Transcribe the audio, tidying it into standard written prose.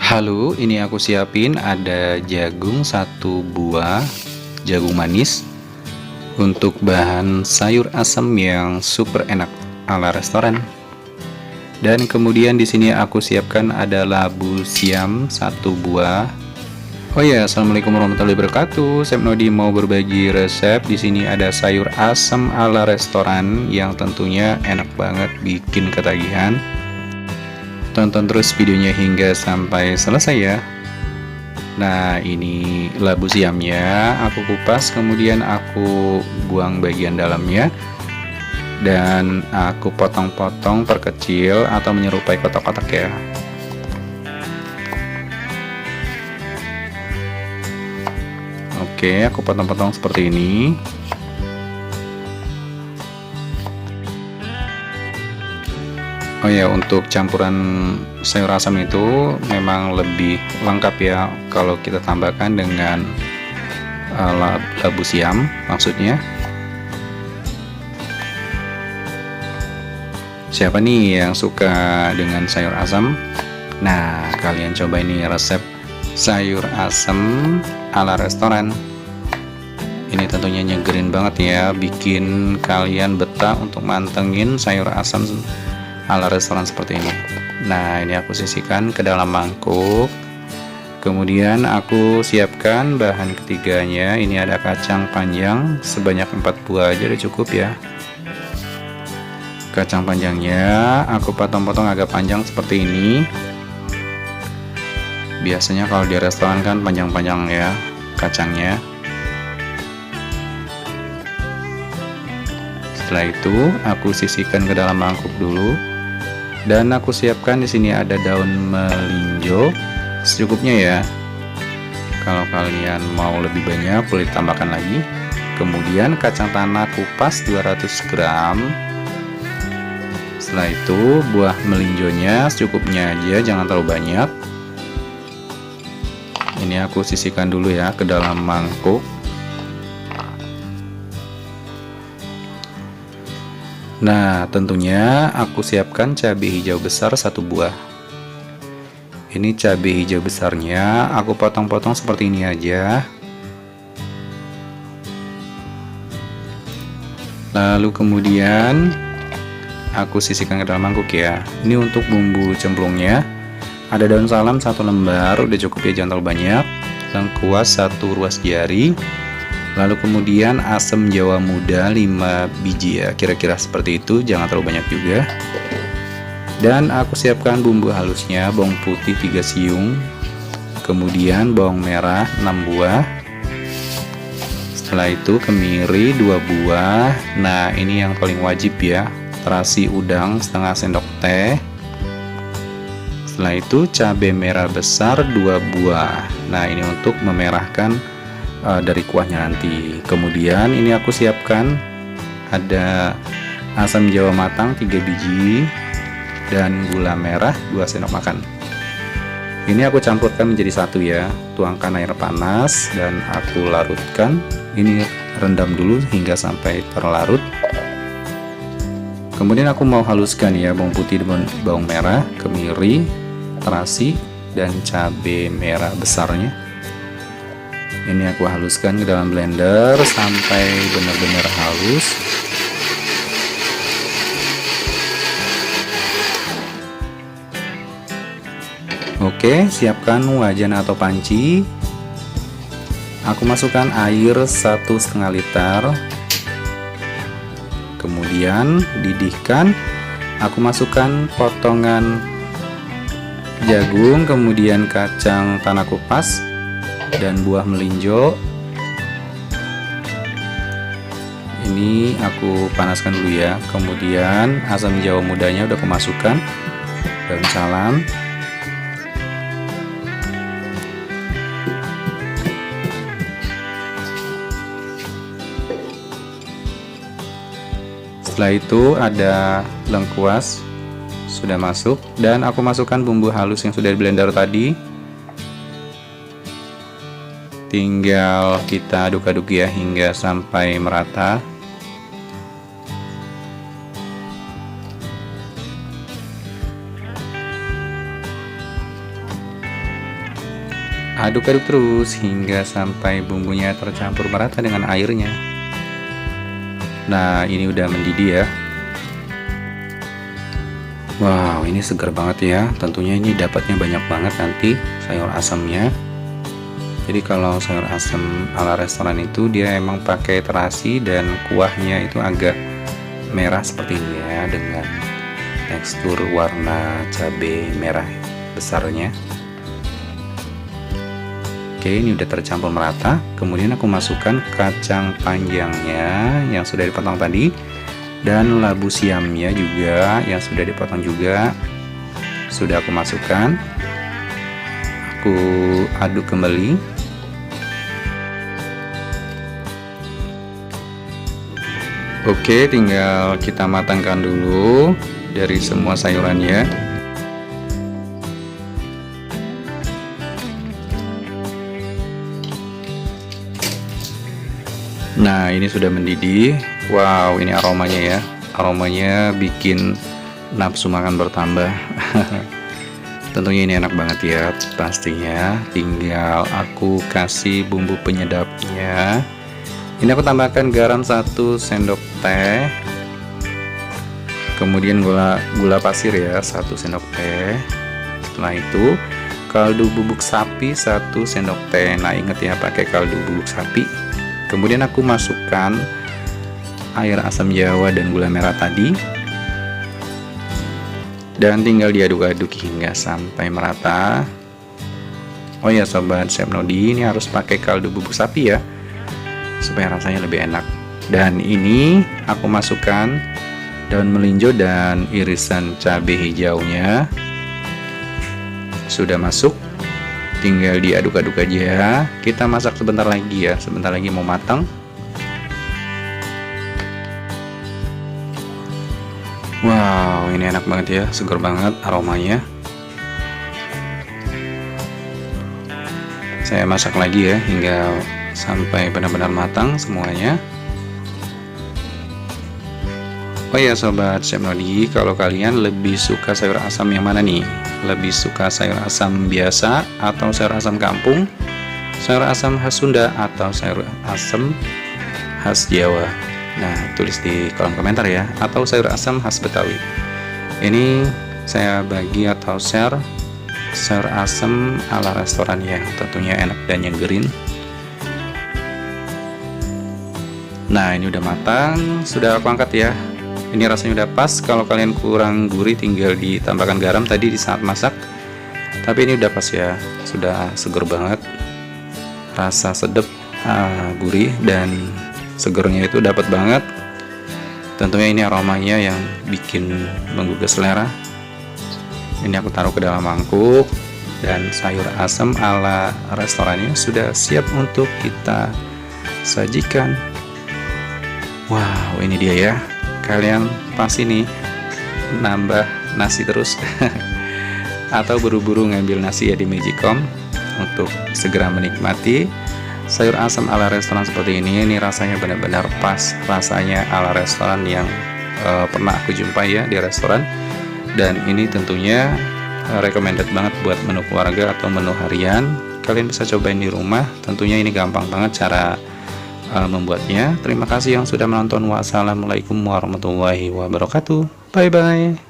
Halo, ini aku siapin ada jagung satu buah, jagung manis untuk bahan sayur asam yang super enak ala restoran. Dan kemudian di sini aku siapkan ada labu siam satu buah. Oh ya, assalamualaikum warahmatullahi wabarakatuh. Chef Nodi mau berbagi resep. Di sini ada sayur asam ala restoran yang tentunya enak banget bikin ketagihan. Tonton terus videonya hingga sampai selesai ya. Nah, ini labu siamnya aku kupas, kemudian aku buang bagian dalamnya dan aku potong-potong perkecil atau menyerupai kotak-kotak ya. Oke, aku potong-potong seperti ini. Oh ya, untuk campuran sayur asam itu memang lebih lengkap ya kalau kita tambahkan dengan labu siam maksudnya. Siapa nih yang suka dengan sayur asam? Nah, kalian coba ini resep sayur asam ala restoran. Ini tentunya nyegerin banget ya, bikin kalian betah untuk mantengin sayur asam ala restoran seperti ini. Nah, ini aku sisihkan ke dalam mangkuk. Kemudian aku siapkan bahan ketiganya. Ini ada kacang panjang sebanyak 4 buah aja udah cukup ya. Kacang panjangnya aku potong-potong agak panjang seperti ini. Biasanya kalau di restoran kan panjang-panjang ya kacangnya. Setelah itu aku sisihkan ke dalam mangkuk dulu. Dan aku siapkan di sini ada daun melinjo secukupnya ya. Kalau kalian mau lebih banyak boleh tambahkan lagi. Kemudian kacang tanah kupas 200 gram. Setelah itu buah melinjonya secukupnya aja, jangan terlalu banyak. Ini aku sisihkan dulu ya ke dalam mangkuk. Nah, tentunya aku siapkan cabai hijau besar 1 buah. Ini cabai hijau besarnya aku potong-potong seperti ini aja. Lalu kemudian aku sisihkan ke dalam mangkuk ya. Ini untuk bumbu cemplungnya. Ada daun salam 1 lembar, udah cukup ya, jangan terlalu banyak. Lengkuas 1 ruas jari. Lalu kemudian asam jawa muda 5 biji ya, kira-kira seperti itu, jangan terlalu banyak juga. Dan aku siapkan bumbu halusnya, bawang putih 3 siung, kemudian bawang merah 6 buah. Setelah itu kemiri 2 buah. Nah, ini yang paling wajib ya, terasi udang setengah sendok teh. Setelah itu cabai merah besar 2 buah. Nah, ini untuk memerahkan dari kuahnya nanti. Kemudian ini aku siapkan ada asam jawa matang 3 biji dan gula merah 2 sendok makan. Ini aku campurkan menjadi satu ya. Tuangkan air panas dan aku larutkan. Ini rendam dulu hingga sampai terlarut. Kemudian aku mau haluskan ya, bawang putih dan bawang merah, kemiri, terasi dan cabai merah besarnya. Ini aku haluskan ke dalam blender sampai benar-benar halus. Oke, siapkan wajan atau panci. Aku masukkan air 1,5 liter. Kemudian didihkan. Aku masukkan potongan jagung, kemudian kacang tanah kupas dan buah melinjo. Ini aku panaskan dulu ya. Kemudian asam jawa mudanya udah aku masukkan, daun salam, setelah itu ada lengkuas sudah masuk, dan aku masukkan bumbu halus yang sudah di blender tadi. Tinggal kita aduk-aduk ya hingga sampai merata. Aduk-aduk terus hingga sampai bumbunya tercampur merata dengan airnya. Nah, ini udah mendidih ya. Wow, ini segar banget ya. Tentunya ini dapatnya banyak banget nanti sayur asamnya. Jadi kalau sayur asam ala restoran itu dia emang pakai terasi dan kuahnya itu agak merah seperti ini ya, dengan tekstur warna cabai merah besarnya. Oke, ini udah tercampur merata. Kemudian aku masukkan kacang panjangnya yang sudah dipotong tadi, dan labu siamnya juga yang sudah dipotong juga. Sudah aku masukkan. Aku aduk kembali. Oke, tinggal kita matangkan dulu dari semua sayurannya. Nah, ini sudah mendidih. Wow, ini aromanya ya. Aromanya bikin nafsu makan bertambah. Tentunya ini enak banget ya. Pastinya tinggal aku kasih bumbu penyedapnya. Ini aku tambahkan garam 1 sendok teh. Kemudian gula pasir ya, 1 sendok teh. Setelah itu kaldu bubuk sapi 1 sendok teh. Nah, ingat ya, pakai kaldu bubuk sapi. Kemudian aku masukkan air asam jawa dan gula merah tadi, dan tinggal diaduk-aduk hingga sampai merata. Oh ya sobat Chef Nodi, ini harus pakai kaldu bubuk sapi ya, supaya rasanya lebih enak. Dan ini aku masukkan daun melinjo dan irisan cabai hijaunya. Sudah masuk. Tinggal diaduk-aduk aja. Kita masak sebentar lagi ya, sebentar lagi mau matang. Wow, ini enak banget ya, segar banget aromanya. Saya masak lagi ya hingga sampai benar-benar matang semuanya. Oh ya sobat Chef Nodi, kalau kalian lebih suka sayur asam yang mana nih? Lebih suka sayur asam biasa atau sayur asam kampung, sayur asam khas Sunda, atau sayur asam khas Jawa? Nah, tulis di kolom komentar ya. Atau sayur asam khas Betawi. Ini saya bagi atau share sayur asam ala restoran ya, tentunya enak dan nyegerin. Nah, ini udah matang, sudah aku angkat ya. Ini rasanya udah pas. Kalau kalian kurang gurih tinggal ditambahkan garam tadi di saat masak. Tapi ini udah pas ya, sudah seger banget. Rasa sedap, gurih dan segernya itu dapat banget. Tentunya ini aromanya yang bikin menggugah selera. Ini aku taruh ke dalam mangkuk, dan sayur asam ala restorannya sudah siap untuk kita sajikan. Wow, ini dia ya. Kalian pasti nih nambah nasi terus atau buru-buru ngambil nasi ya di Magicom untuk segera menikmati sayur asam ala restoran seperti ini. Ini rasanya benar-benar pas, rasanya ala restoran yang pernah aku jumpai ya di restoran. Dan ini tentunya recommended banget buat menu keluarga atau menu harian. Kalian bisa cobain di rumah. Tentunya ini gampang banget cara membuatnya. Terima kasih yang sudah menonton. Wassalamualaikum warahmatullahi wabarakatuh. Bye bye.